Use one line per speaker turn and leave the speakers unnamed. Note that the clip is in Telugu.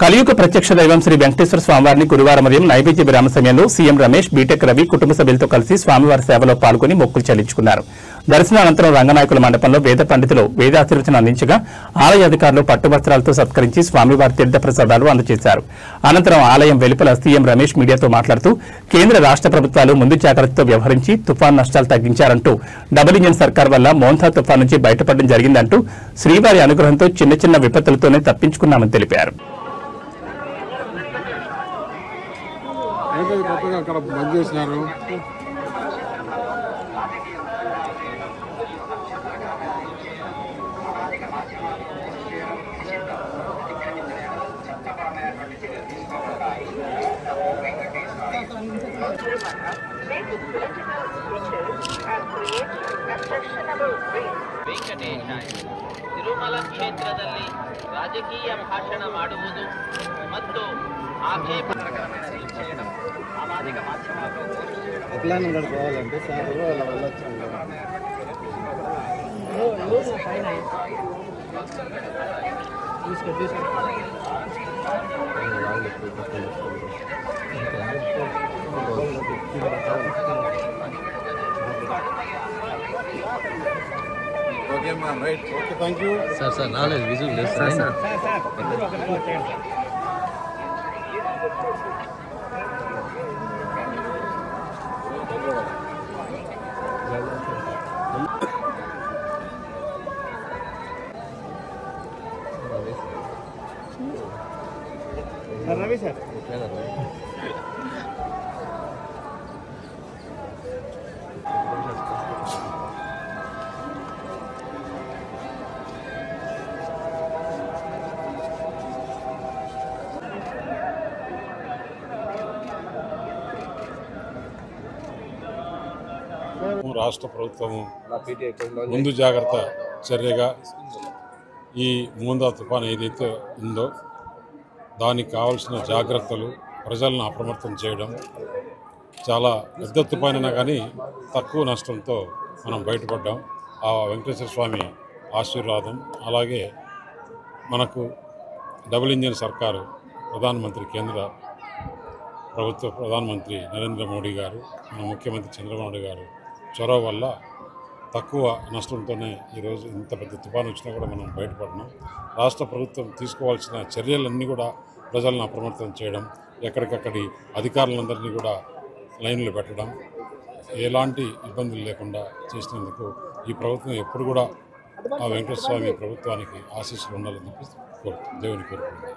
కలియుగ ప్రత్యక్ష దైవం శ్రీ వెంకటేశ్వర స్వామివారిని గురువారం ఉదయం నైవేద్య విరామ సమయంలో సీఎం రమేష్ బీటెక్ రవి కుటుంబ సభ్యులతో కలిసి స్వామివారి సేవలో పాల్గొని మొక్కులు చెల్లించుకున్నారు. దర్శనానంతరం రంగనాయకుల మండపంలో వేద పండితులు వేదాశీర్వచనం అందించగా ఆలయ అధికారులు పట్టువస్త్రాలతో సత్కరించి స్వామివారి తీర్థ ప్రసాదాలు అందజేశారు. అనంతరం ఆలయం వెలుపల సీఎం రమేష్ మీడియాతో మాట్లాడుతూ కేంద్ర రాష్ట్ర ప్రభుత్వాలు ముందు జాగ్రత్తతో వ్యవహరించి తుఫాను నష్టాలు తగ్గించారంటూ డబుల్ ఇంజిన్ సర్కార్ వల్ల మోంథా తుఫాను నుంచి బయటపడడం జరిగిందంటూ శ్రీవారి అనుగ్రహంతో చిన్న చిన్న విపత్తులతోనే తప్పించుకున్నామని తెలిపారు.
అక్కడ బంద్ చేసినారు.
ತಿರುಮಲ ಕ್ಷೇತ್ರದಲ್ಲಿ ರಾಜಕೀಯ ಭಾಷಣ ಮಾಡುವುದು ಮತ್ತು ಆಕ್ಷೇಪಕರమైన చేయడం సామాజిక మాధ్యమాల్లో పోస్ట్ చేయడం
ఎట్లా నడపాలంటే సార్ అలా వెళ్ళొచ్చు. ఓకే మా right okay thank you
sir knowledge visual లేదు సార్
రవి సార్
రాష్ట్ర ప్రభుత్వం ముందు జాగ్రత్త చర్యగా ఈ మోంథా తుఫాను ఏదైతే ఉందో దానికి కావాల్సిన జాగ్రత్తలు ప్రజలను అప్రమత్తం చేయడం, చాలా పెద్ద తుఫానైనా కానీ తక్కువ నష్టంతో మనం బయటపడ్డాం. ఆ వెంకటేశ్వర స్వామి ఆశీర్వాదం, అలాగే మనకు డబుల్ ఇంజిన్ సర్కారు ప్రధానమంత్రి కేంద్ర ప్రభుత్వ ప్రధానమంత్రి నరేంద్ర మోడీ గారు, మన ముఖ్యమంత్రి చంద్రబాబు నాయుడు గారు చొరవ వల్ల తక్కువ నష్టంతోనే ఈరోజు ఇంత పెద్ద తుఫాను వచ్చినా కూడా మనం బయటపడినాం. రాష్ట్ర ప్రభుత్వం తీసుకోవాల్సిన చర్యలన్నీ కూడా ప్రజలను అప్రమత్తం చేయడం, ఎక్కడికక్కడి అధికారులందరినీ కూడా లైన్లో పెట్టడం, ఎలాంటి ఇబ్బందులు లేకుండా చేసినందుకు ఈ ప్రభుత్వం ఎప్పుడు కూడా ఆ వెంకటేశ్వర స్వామి ప్రభుత్వానికి ఆశీస్సులు ఉండాలని చెప్పి దేవుని కోరుకుంటున్నాను.